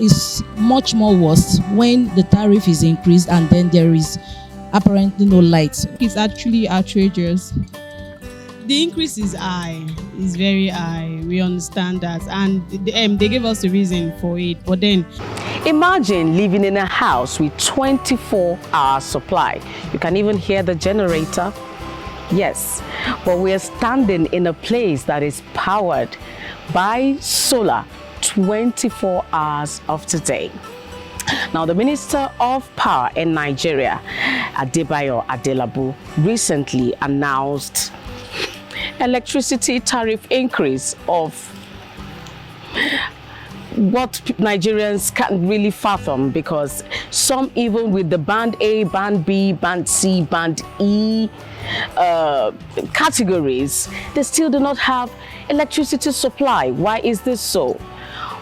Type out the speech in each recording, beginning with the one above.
is much more worse when the tariff is increased and then there is apparently no light. It's actually outrageous. The increase is high, is very high. We understand that, and they gave us a reason for it. But then, imagine living in a house with 24-hour supply. You can even hear the generator. Yes, but we are standing in a place that is powered by solar 24 hours of today. Now, the Minister of Power in Nigeria, Adebayo Adelabu, recently announced electricity tariff increase of what Nigerians can't really fathom, because some, even with the band A, band B, band C, band E categories, they still do not have electricity supply. Why is this so?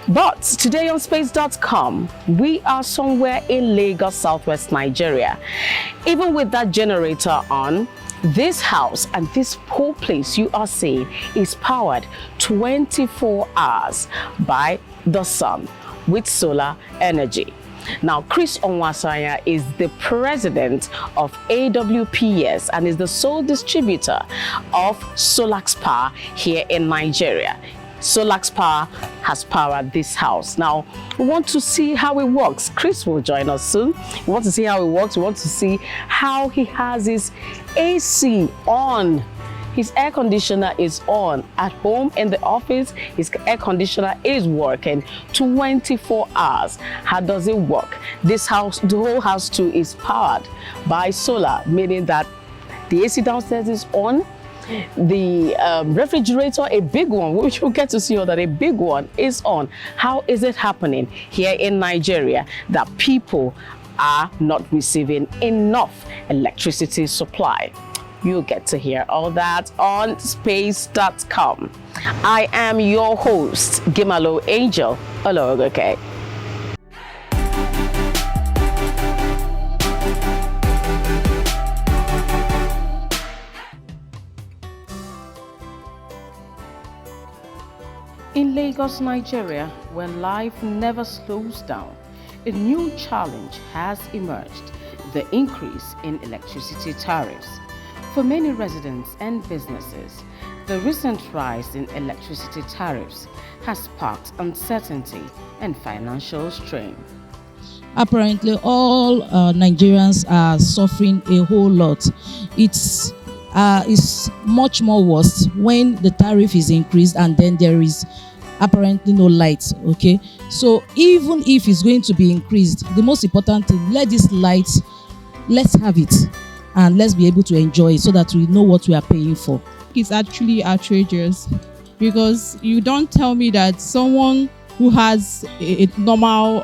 But today on space.com, we are somewhere in Lagos, Southwest Nigeria. Even with that generator on, this house and this whole place you are seeing is powered 24 hours by the sun with solar energy. Now, Chris Onwasanya is the president of AWPS and is the sole distributor of Solax Power here in Nigeria. Solax Power has powered this house. Now, we want to see how it works. Chris will join us soon. We want to see how it works. We want to see how he has his AC on. His air conditioner is on. At home, in the office, his air conditioner is working 24 hours. How does it work? This house, the whole house too, is powered by solar, meaning that the AC downstairs is on. The refrigerator, a big one, which we'll get to see that a big one is on. How is it happening here in Nigeria that people are not receiving enough electricity supply? You'll get to hear all that on space.com. I am your host, Gimalo Angel Ologoke. In Lagos, Nigeria, where life never slows down, a new challenge has emerged: the increase in electricity tariffs. For many residents and businesses, the recent rise in electricity tariffs has sparked uncertainty and financial strain. Apparently, all Nigerians are suffering a whole lot. It's much more worse when the tariff is increased and then there is apparently no light. Okay, so even if it's going to be increased, the most important thing, let this light, let's have it and let's be able to enjoy it so that we know what we are paying for. it's actually outrageous, because you don't tell me that someone who has a normal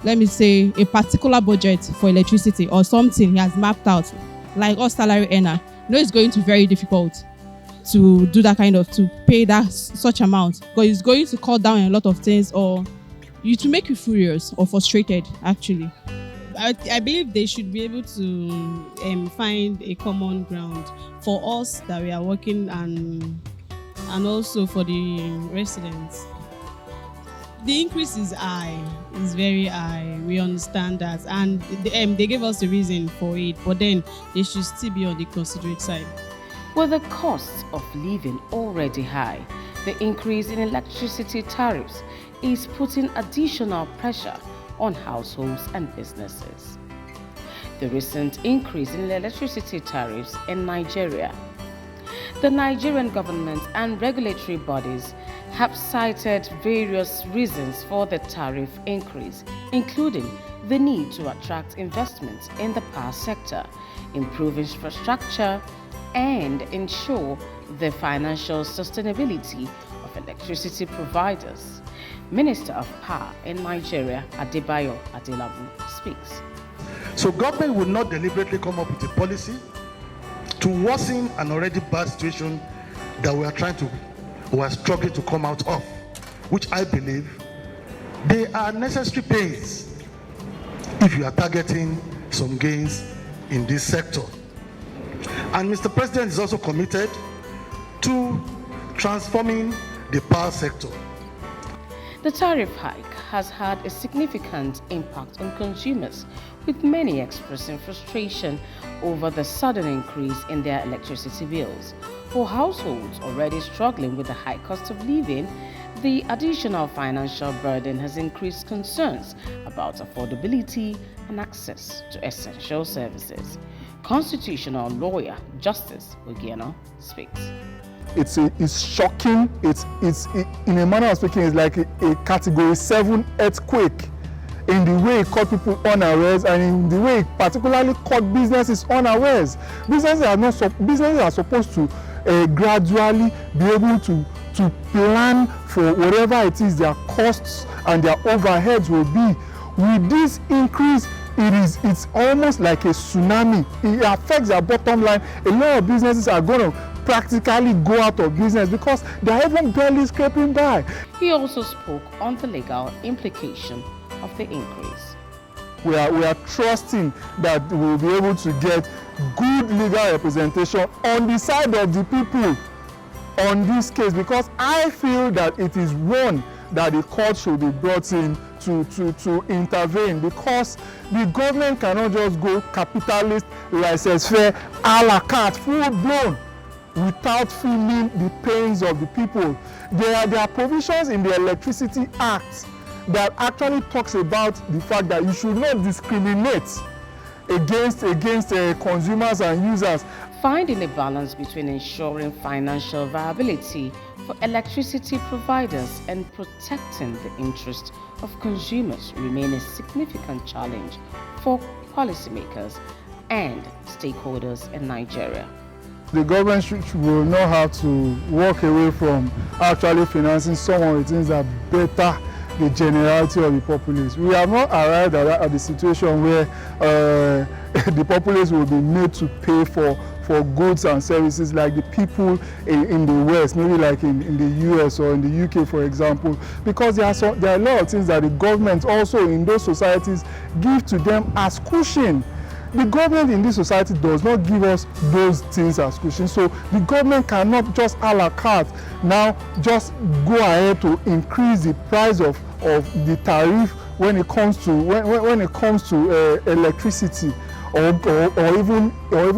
let me say a particular budget for electricity or something he has mapped out, like us salary earner, it's going to be very difficult to do that to pay that such amount, because it's going to cut down a lot of things or to make you furious or frustrated. Actually, I believe they should be able to find a common ground for us that we are working and also for the residents. The increase is high, is very high. We understand that, and they gave us the reason for it, but then they should still be on the considerate side. With the cost of living already high, the increase in electricity tariffs is putting additional pressure on households and businesses. The recent increase in electricity tariffs in Nigeria. The Nigerian government and regulatory bodies have cited various reasons for the tariff increase, including the need to attract investments in the power sector, improve infrastructure, and ensure the financial sustainability of electricity providers. Minister of Power in Nigeria, Adebayo Adelabu, speaks. So government will not deliberately come up with a policy to worsen an already bad situation that we are struggling to come out of, which I believe they are necessary pains if you are targeting some gains in this sector. And Mr. President is also committed to transforming the power sector. The tariff hike has had a significant impact on consumers, with many expressing frustration over the sudden increase in their electricity bills. For households already struggling with the high cost of living, the additional financial burden has increased concerns about affordability and access to essential services. Constitutional lawyer Justice Ogieno speaks. It's shocking. It's in a manner of speaking, it's like a category 7 earthquake in the way it caught people unawares, and in the way it particularly caught businesses unawares. Businesses are supposed to gradually be able to plan for whatever it is their costs and their overheads will be. With this increase, it's almost like a tsunami. It affects their bottom line. A lot of businesses are going to practically go out of business because they're even barely scraping by. He also spoke on the legal implication of the increase. We are trusting that we'll be able to get good legal representation on the side of the people on this case, because I feel that it is one that the court should be brought in to intervene, because the government cannot just go capitalist, laissez-faire, a la carte, full blown, without feeling the pains of the people. There are provisions in the Electricity Act that actually talks about the fact that you should not discriminate against consumers and users. Finding a balance between ensuring financial viability for electricity providers and protecting the interest of consumers remain a significant challenge for policymakers and stakeholders in Nigeria. The government will not have to walk away from actually financing some of the things that better the generality of the populace. We have not arrived at the situation where the populace will be made to pay for goods and services like the people in the West, maybe like in the US or in the UK, for example, because there are a lot of things that the government also in those societies give to them as cushion. The government in this society does not give us those things as cushion, so the government cannot just a la carte now just go ahead to increase the price of the tariff when it comes to electricity or even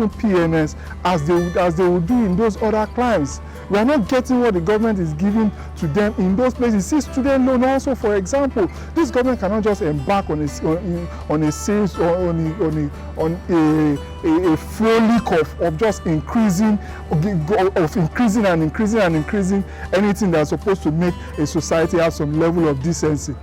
PMS as they would do in those other climes. We are not getting what the government is giving to them in those places. See, student loan also, for example, this government cannot just embark on a series or on a frolic of just increasing anything that's supposed to make a society have some level of decency.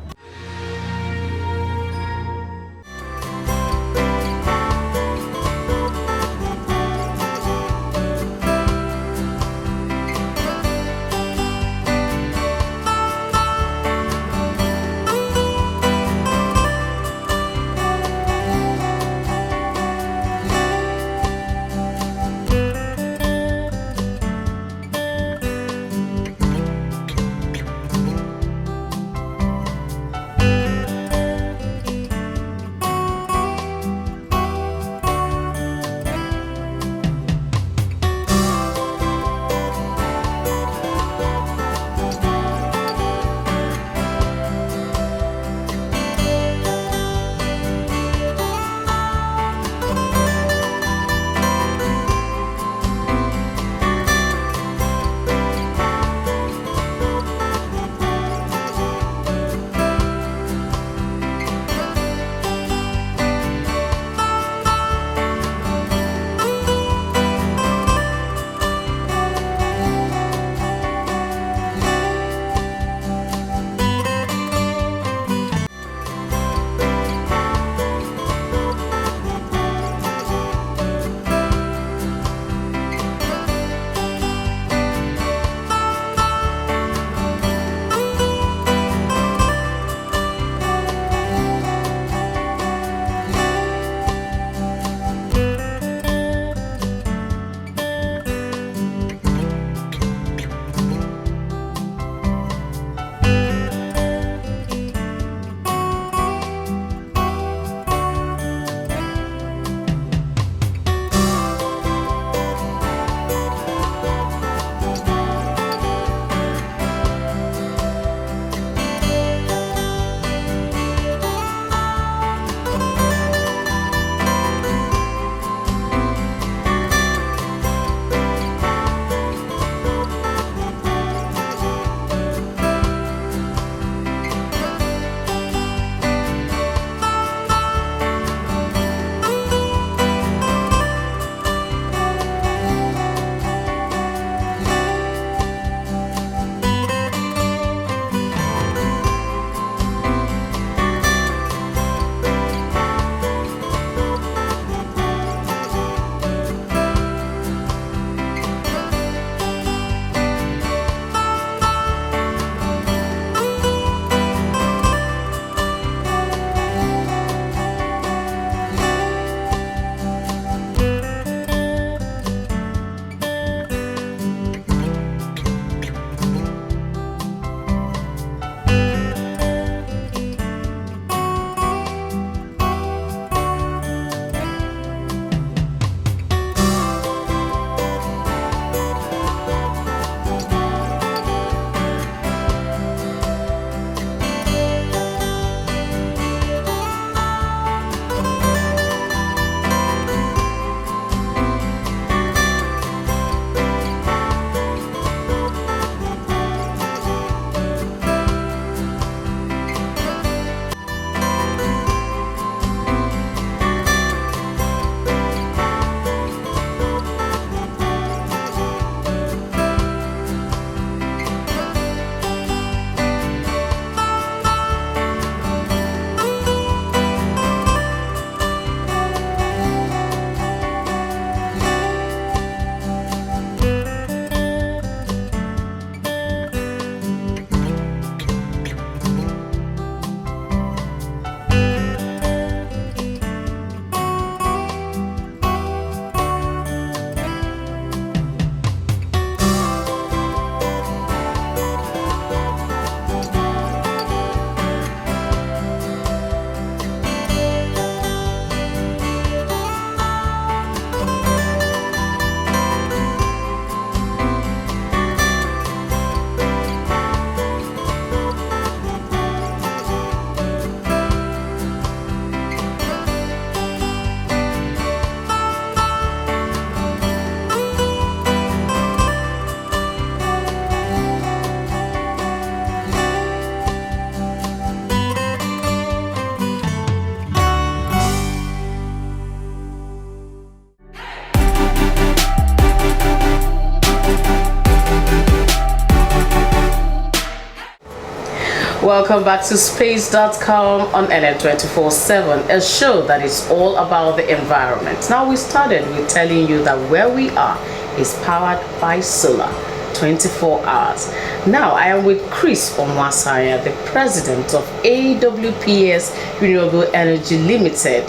Welcome back to space.com on LN247, a show that is all about the environment. Now, we started with telling you that where we are is powered by solar 24 hours. Now, I am with Chris Onwasaya, the president of AWPS Renewable Energy Limited.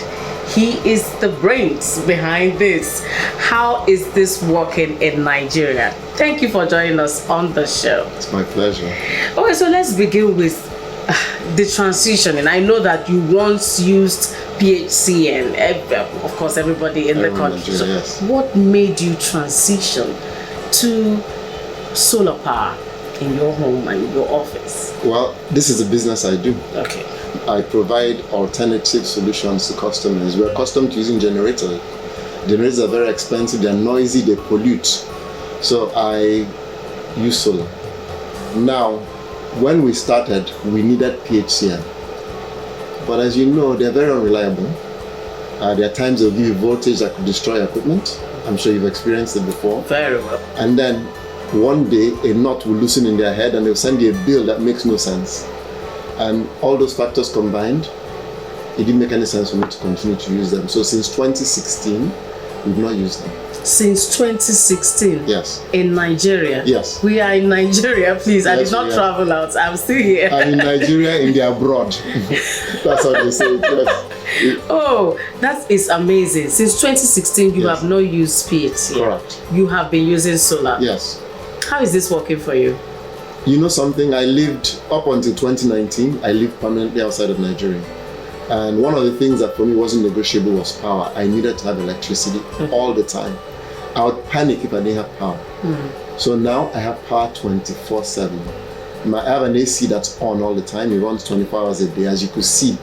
He is the brains behind this. How is this working in Nigeria? Thank you for joining us on the show. It's my pleasure. Okay, so let's begin with the transition. And I know that you once used PHCN, of course, everybody in the country. Nigeria, So yes. what made you transition to solar power in your home and your office? Well, this is the business I do. Okay. I provide alternative solutions to customers. We're accustomed to using generators. Generators are very expensive, they're noisy, they pollute. So I use solar. Now, when we started, we needed PHCN. But as you know, they're very unreliable. There are times they'll give you voltage that could destroy equipment. I'm sure you've experienced it before. Very well. And then one day, a knot will loosen in their head and they'll send you a bill that makes no sense. And all those factors combined, it didn't make any sense for me to continue to use them. So since 2016, we've not used them. Since 2016? Yes. In Nigeria? Yes. We are in Nigeria, please. I Yes, did not we are. travel out. I'm still here. I'm in Nigeria, in the abroad. That's how they say it. Yes. Oh, that is amazing. Since 2016, you Yes. have not used PHCN. Correct. You have been using solar. Yes. How is this working for you? You know something? I lived, up until 2019, I lived permanently outside of Nigeria. And one of the things that for me wasn't negotiable was power. I needed to have electricity all the time. I would panic if I didn't have power. So now I have power 24/7. I have an AC that's on all the time. It runs 24 hours a day. As you could see,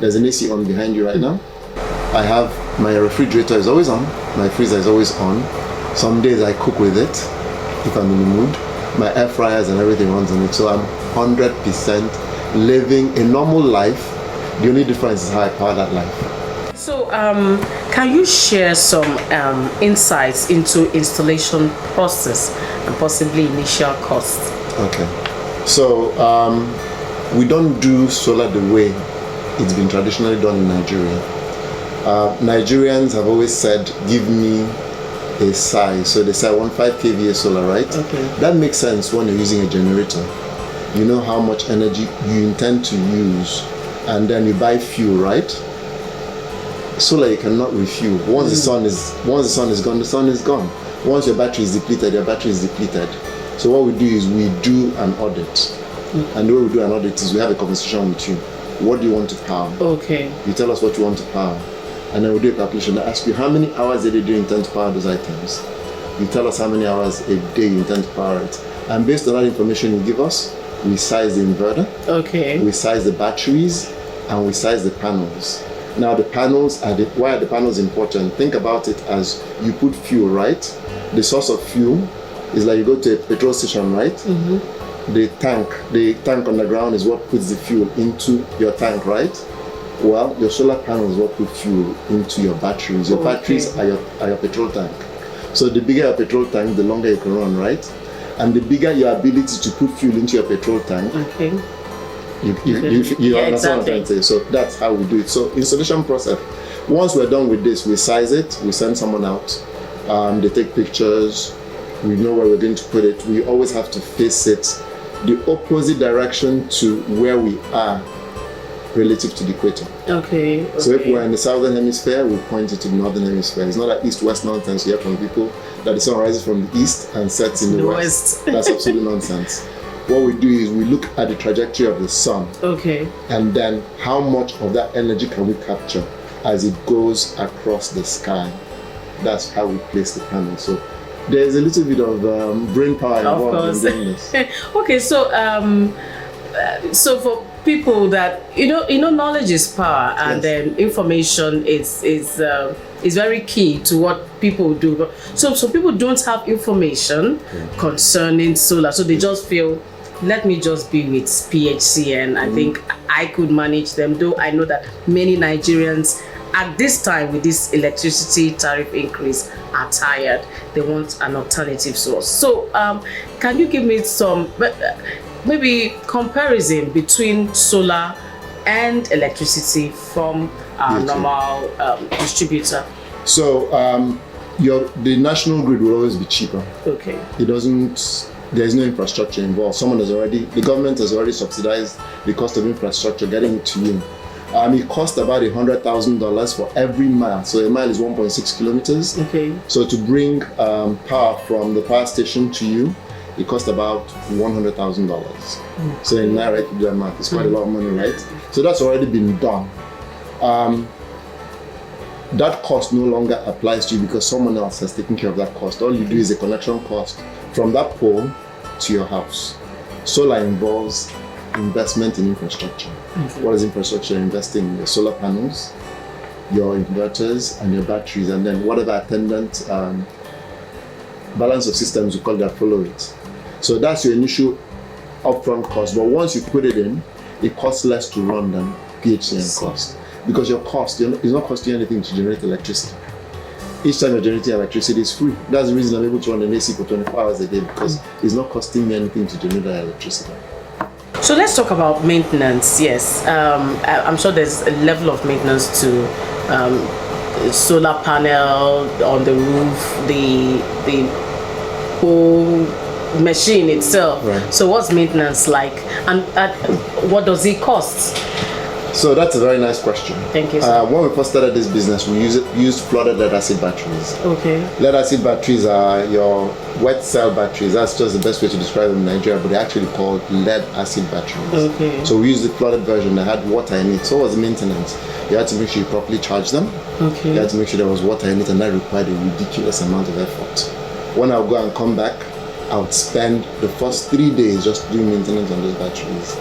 there's an AC on behind you right now. I have my refrigerator is always on. My freezer is always on. Some days I cook with it if I'm in the mood. My air fryers and everything runs on it. So I'm 100% living a normal life. The only difference is how I power that life. So, can you share some insights into installation process and possibly initial cost? Okay. So we don't do solar the way it's been traditionally done in Nigeria. Nigerians have always said, give me a size. So they say I want 5 kVA solar, right? Okay. That makes sense when you're using a generator. You know how much energy you intend to use, and then you buy fuel, right? Solar you cannot refuel. Once the sun is gone, the sun is gone. Once your battery is depleted, your battery is depleted. So what we do is we do an audit. And the way we do an audit is we have a conversation with you. What do you want to power? Okay. You tell us what you want to power. And then we do a calculation. I ask you, how many hours a day do you intend to power those items? You tell us how many hours a day you intend to power it. And based on that information you give us, we size the inverter, Okay. we size the batteries, and we size the panels. Now the panels why are the panels important? Think about it as you put fuel, right? The source of fuel is like you go to a petrol station, right? The tank on the ground is what puts the fuel into your tank, right? Well, your solar panels will put fuel into your batteries. Your batteries are your petrol tank. So the bigger your petrol tank, the longer you can run, right? And the bigger your ability to put fuel into your petrol tank, Okay. you Yeah, understand what I'm trying to say. So that's how we do it. So installation process. Once we're done with this, we size it, we send someone out. They take pictures, we know where we're going to put it. We always have to face it the opposite direction to where we are relative to the equator. Okay. So if we're in the southern hemisphere, we point it to the northern hemisphere. It's not that east-west nonsense you hear from people that the sun rises from the east and sets in the west. That's absolute nonsense. What we do is we look at the trajectory of the sun, Okay. and then how much of that energy can we capture as it goes across the sky. That's how we place the panel. So there's a little bit of brain power involved in doing this. Okay, so for people that you know knowledge is power, and Yes. then information is very key to what people do. So people don't have information concerning solar, so they just feel, let me just be with PHCN. I think I could manage them, though I know that many Nigerians at this time with this electricity tariff increase are tired. They want an alternative source. So can you give me some, maybe comparison between solar and electricity from our normal distributor. So the national grid will always be cheaper. Okay. There is no infrastructure involved. The government has already subsidized the cost of infrastructure getting it to you. It costs about $100,000 for every mile. So a mile is 1.6 kilometers. Okay. So to bring power from the power station to you, it costs about $100,000. So in Naira, if you do that math, it's quite a lot of money, right? So that's already been done. That cost no longer applies to you because someone else has taken care of that cost. All you do is a connection cost from that pole to your house. Solar involves investment in infrastructure. What is infrastructure? Investing in your solar panels, your inverters, and your batteries, and then whatever attendant balance of systems you call that follow it. So that's your initial upfront cost. But once you put it in, it costs less to run than PHCN cost. Because your cost is not costing you anything to generate electricity. Each time you're generating electricity is free. That's the reason I'm able to run an AC for 24 hours a day, because it's not costing me anything to generate that electricity. So let's talk about maintenance. Yes, I'm sure there's a level of maintenance to solar panel on the roof, the whole machine itself. Right. So what's maintenance like, and what does it cost? So that's a very nice question. Thank you, sir. When we first started this business, we used flooded lead acid batteries. Okay. Lead acid batteries are your wet cell batteries. That's just the best way to describe them in Nigeria, but they're actually called lead acid batteries. Okay. So we used the flooded version that had water in it. So what was the maintenance? You had to make sure you properly charge them. Okay. You had to make sure there was water in it, and that required a ridiculous amount of effort. When I would go and come back, I would spend the first 3 days just doing maintenance on those batteries.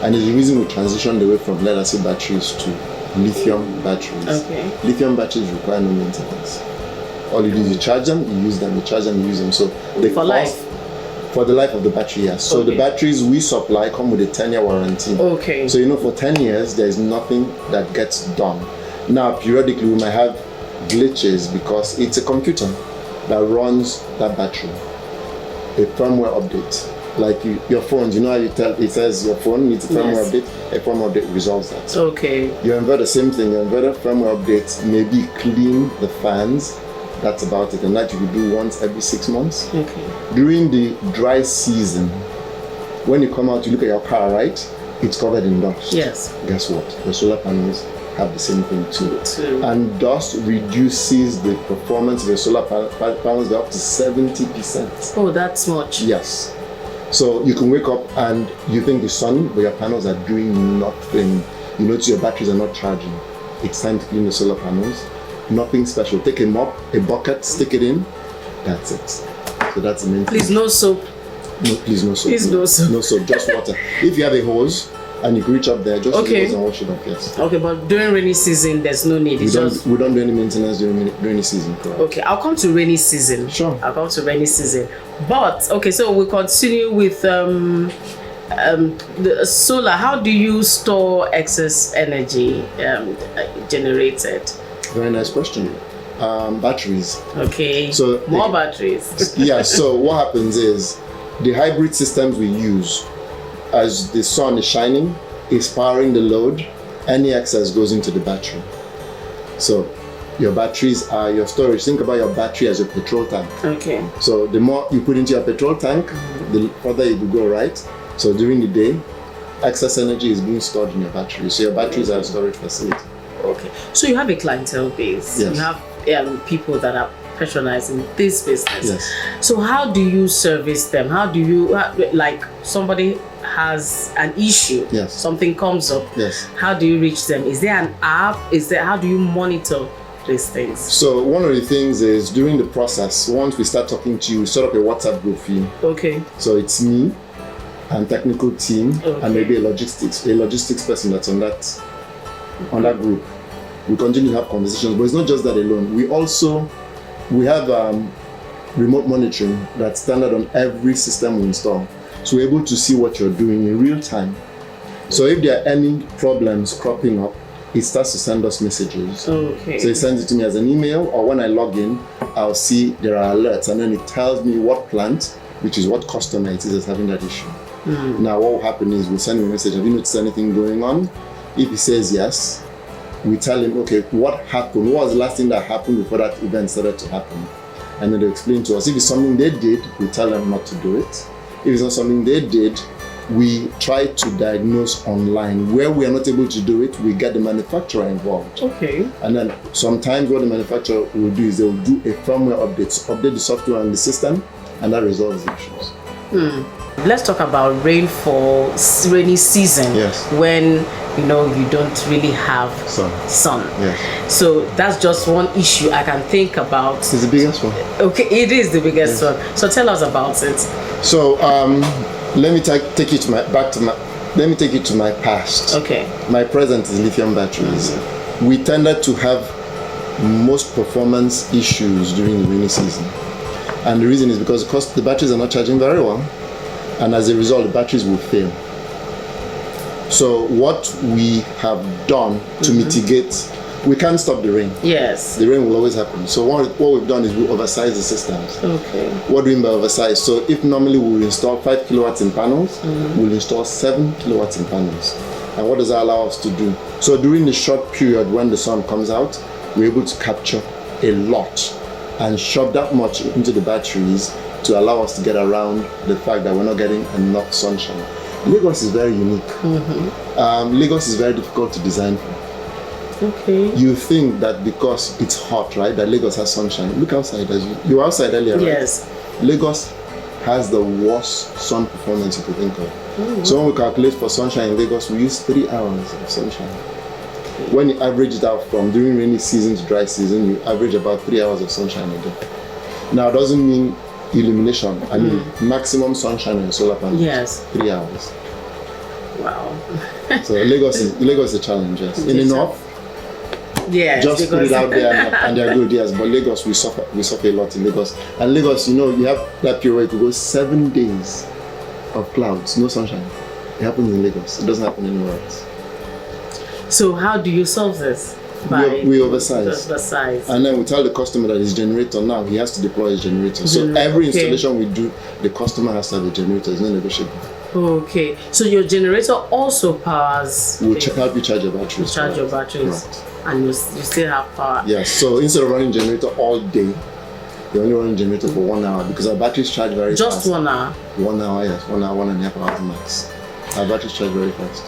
And it's the reason we transitioned away from lead acid batteries to lithium batteries. Okay. Lithium batteries require no maintenance. All you do is you charge them, you use them, you charge them, you use them. So the For life? For the life of the battery, yes. So the batteries we supply come with a 10-year warranty. Okay. So for 10 years, there is nothing that gets done. Now, periodically, we might have glitches because it's a computer that runs that battery. A firmware update. Like your phones, how it says your phone needs a firmware update. A firmware update resolves that. Okay. Your inverter, same thing. Your inverter firmware updates maybe clean the fans. That's about it. And that you could do once every 6 months. Okay. During the dry season, when you come out, you look at your car, right? It's covered in dust. Yes. Guess what? The solar panels have the same thing too. And dust reduces the performance of the solar panels by up to 70%. Oh, that's much. Yes. So you can wake up and you think it's sunny, but your panels are doing nothing. You notice your batteries are not charging. It's time to clean the solar panels. Nothing special. Take a mop, a bucket, stick it in. That's it. So that's the main thing. Please, no soap. No, please, no soap. Please, no soap. No soap, just water. If you have a hose and you can reach up there, just use the hose and wash it up, yes. Okay, but during rainy season, there's no need. We don't do any maintenance during rainy season, correct? Okay, I'll come to rainy season. Sure. I'll come to rainy season. But, okay, so we'll continue with the solar. How do you store excess energy generated? Very nice question. Batteries. Okay. So more batteries. Yeah. So what happens is the hybrid systems we use, as the sun is shining, is powering the load. Any excess goes into the battery. So your batteries are your storage. Think about your battery as your petrol tank. Okay. So the more you put into your petrol tank, the further you will go, right? So during the day, excess energy is being stored in your battery. So your batteries are a storage facility. Okay. So you have a clientele base. Yes. You have people that are patronizing this business. Yes. So how do you service them? How do you, like somebody has an issue, yes, something comes up, yes, how do you reach them? Is there an app? How do you monitor these things? So one of the things is during the process, once we start talking to you, we set up a WhatsApp group for you. Okay. So it's me and technical team, okay, and maybe a logistics person that's on that group. We continue to have conversations, but it's not just that alone. We have remote monitoring that's standard on every system we install. So we're able to see what you're doing in real time. So if there are any problems cropping up, it starts to send us messages. Okay. So it sends it to me as an email, or when I log in, I'll see there are alerts, and then it tells me what plant, which is what customer it is that's having that issue. Now what will happen is we'll send him a message, have you noticed anything going on? If he says yes, we tell him, okay, what happened? What was the last thing that happened before that event started to happen? And then they explain to us. If it's something they did, we tell them not to do it. If it's not something they did, we try to diagnose online. Where we are not able to do it, we get the manufacturer involved. Okay. And then sometimes what the manufacturer will do is they will do a firmware update the software and the system, and that resolves the issues. Let's talk about rainfall, rainy season. Yes. When you don't really have sun. Yes. So that's just one issue I can think about. It's the biggest one. Okay, it is the biggest one. So tell us about it. So let me take you to my past. Okay. My present is lithium batteries. We tended to have most performance issues during the rainy season. And the reason is because the batteries are not charging very well. And as a result, the batteries will fail. So what we have done to mitigate, we can't stop the rain. Yes. The rain will always happen. So what we've done is we oversize the systems. Okay. What do we mean by oversize? So if normally we install 5 kilowatts in panels, we'll install 7 kilowatts in panels. And what does that allow us to do? So during the short period when the sun comes out, we're able to capture a lot and shove that much into the batteries to allow us to get around the fact that we're not getting enough sunshine. Lagos is very unique. Lagos is very difficult to design for. Okay. You think that because it's hot, right, that Lagos has sunshine. Look outside. You were outside earlier, right? Yes. Lagos has the worst sun performance you could think of. So when we calculate for sunshine in Lagos, we use 3 hours of sunshine. When you average it out from during rainy season to dry season, you average about 3 hours of sunshine a day. Now, it doesn't mean illumination. I mean maximum sunshine on your solar panels. Yes. 3 hours. Wow. So Lagos is a challenge, yes. In enough. Yes. Just put it out there and they're good, yes. But Lagos, we suffer a lot in Lagos. And Lagos, you have that period where it could go 7 days of clouds, no sunshine. It happens in Lagos. It doesn't happen anywhere else. So how do you solve this? We oversize. And then we tell the customer that his generator now, he has to deploy his generator. So every installation we do, the customer has to have a generator. It's not negotiable. Okay. So your generator also powers... We'll help you charge your batteries. Charge your batteries. Right. And you still have power. Yes. So instead of running generator all day, you're only running generator for 1 hour because our batteries charge very fast. Just 1 hour? 1 hour, yes. 1 hour, 1.5 hours max. Our batteries charge very fast.